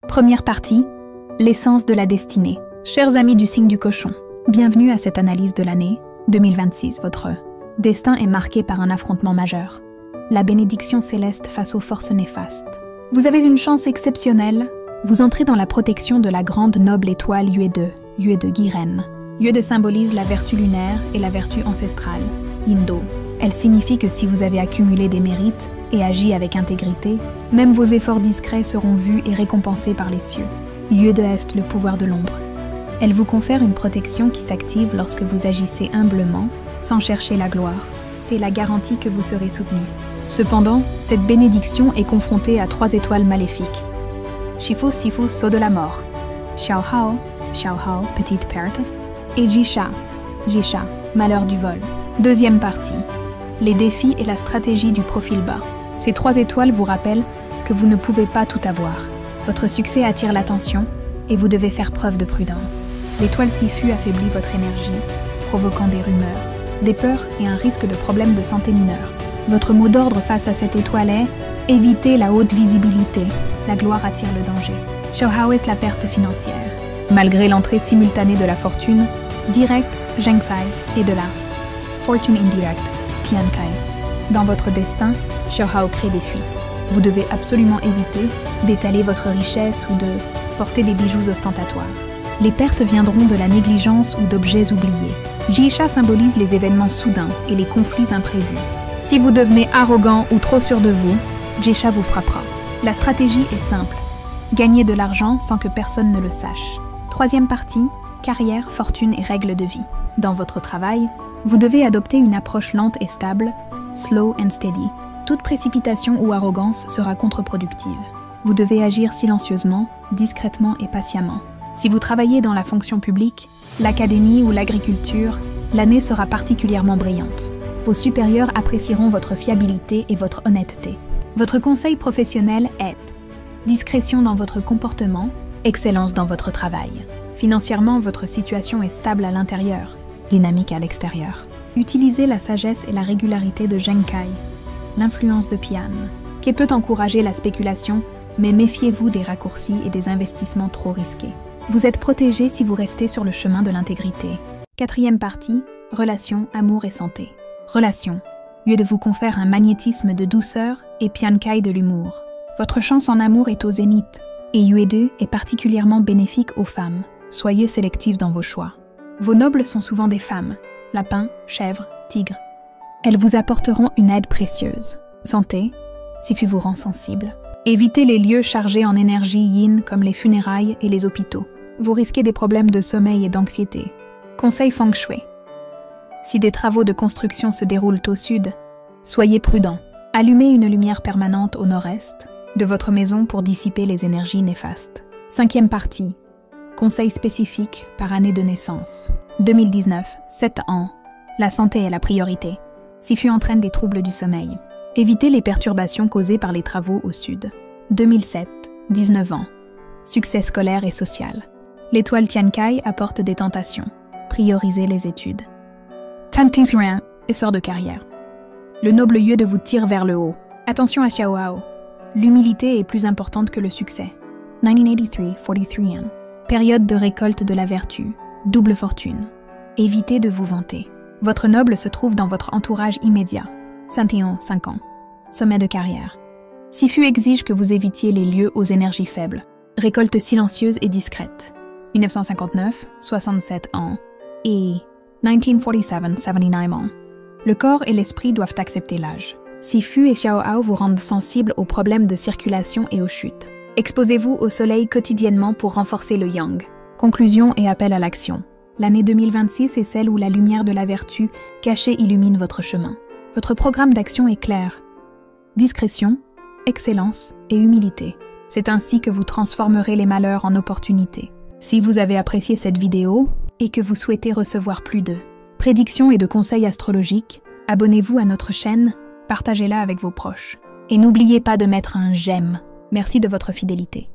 Première partie, l'essence de la destinée. Chers amis du signe du cochon, bienvenue à cette analyse de l'année 2026. Votre destin est marqué par un affrontement majeur. La bénédiction céleste face aux forces néfastes. Vous avez une chance exceptionnelle. Vous entrez dans la protection de la grande noble étoile Yue de Guiren. Yue symbolise la vertu lunaire et la vertu ancestrale, Indo. Elle signifie que si vous avez accumulé des mérites et agi avec intégrité, même vos efforts discrets seront vus et récompensés par les cieux. Yue de Est, le pouvoir de l'ombre. Elle vous confère une protection qui s'active lorsque vous agissez humblement, sans chercher la gloire. C'est la garantie que vous serez soutenu. Cependant, cette bénédiction est confrontée à 3 étoiles maléfiques. Shifu Sifu, saut de la mort. Xiao Hao, petite perte. Et Jisha, malheur du vol. Deuxième partie. Les défis et la stratégie du profil bas. Ces 3 étoiles vous rappellent que vous ne pouvez pas tout avoir. Votre succès attire l'attention et vous devez faire preuve de prudence. L'étoile Sifu affaiblit votre énergie, provoquant des rumeurs, des peurs et un risque de problèmes de santé mineurs. Votre mot d'ordre face à cette étoile est « Évitez la haute visibilité, la gloire attire le danger ». Xiaohao est la perte financière. Malgré l'entrée simultanée de la fortune, direct, Zhengsai, et de la fortune indirecte, Piankai. Dans votre destin, Xiaohao crée des fuites. Vous devez absolument éviter d'étaler votre richesse ou de porter des bijoux ostentatoires. Les pertes viendront de la négligence ou d'objets oubliés. Jisha symbolise les événements soudains et les conflits imprévus. Si vous devenez arrogant ou trop sûr de vous, Jisha vous frappera. La stratégie est simple. Gagner de l'argent sans que personne ne le sache. Troisième partie, carrière, fortune et règles de vie. Dans votre travail, vous devez adopter une approche lente et stable, slow and steady. Toute précipitation ou arrogance sera contre-productive. Vous devez agir silencieusement, discrètement et patiemment. Si vous travaillez dans la fonction publique, l'académie ou l'agriculture, l'année sera particulièrement brillante. Vos supérieurs apprécieront votre fiabilité et votre honnêteté. Votre conseil professionnel est discrétion dans votre comportement, excellence dans votre travail. Financièrement, votre situation est stable à l'intérieur, dynamique à l'extérieur. Utilisez la sagesse et la régularité de Zhenkai, l'influence de Pian, qui peut encourager la spéculation, mais méfiez-vous des raccourcis et des investissements trop risqués. Vous êtes protégé si vous restez sur le chemin de l'intégrité. Quatrième partie, relations, amour et santé. Relations. Yue de vous confère un magnétisme de douceur et Piankai de l'humour. Votre chance en amour est au zénith, et Yue de est particulièrement bénéfique aux femmes. Soyez sélectif dans vos choix. Vos nobles sont souvent des femmes, lapins, chèvres, tigres. Elles vous apporteront une aide précieuse. Santé, Sifu vous rend sensible. Évitez les lieux chargés en énergie yin comme les funérailles et les hôpitaux. Vous risquez des problèmes de sommeil et d'anxiété. Conseil feng shui. Si des travaux de construction se déroulent au sud, soyez prudent. Allumez une lumière permanente au nord-est de votre maison pour dissiper les énergies néfastes. Cinquième partie. Conseils spécifiques par année de naissance. 2019, 7 ans. La santé est la priorité. Sifu entraîne des troubles du sommeil. Évitez les perturbations causées par les travaux au sud. 2007, 19 ans. Succès scolaire et social. L'étoile Tiankai apporte des tentations. Priorisez les études. Tantingsuan, essor de carrière. Le noble Yue de vous tire vers le haut. Attention à Xiaohao. L'humilité est plus importante que le succès. 1983, 43 ans. Période de récolte de la vertu. Double fortune. Évitez de vous vanter. Votre noble se trouve dans votre entourage immédiat. 51, 5 ans. Sommet de carrière. Sifu exige que vous évitiez les lieux aux énergies faibles. Récolte silencieuse et discrète. 1959, 67 ans. Et 1947, 79 ans. Le corps et l'esprit doivent accepter l'âge. Sifu et Xiaohao vous rendent sensibles aux problèmes de circulation et aux chutes. Exposez-vous au soleil quotidiennement pour renforcer le yang. Conclusion et appel à l'action. L'année 2026 est celle où la lumière de la vertu cachée illumine votre chemin. Votre programme d'action est clair. Discrétion, excellence et humilité. C'est ainsi que vous transformerez les malheurs en opportunités. Si vous avez apprécié cette vidéo et que vous souhaitez recevoir plus de prédictions et de conseils astrologiques, abonnez-vous à notre chaîne, partagez-la avec vos proches. Et n'oubliez pas de mettre un j'aime. Merci de votre fidélité.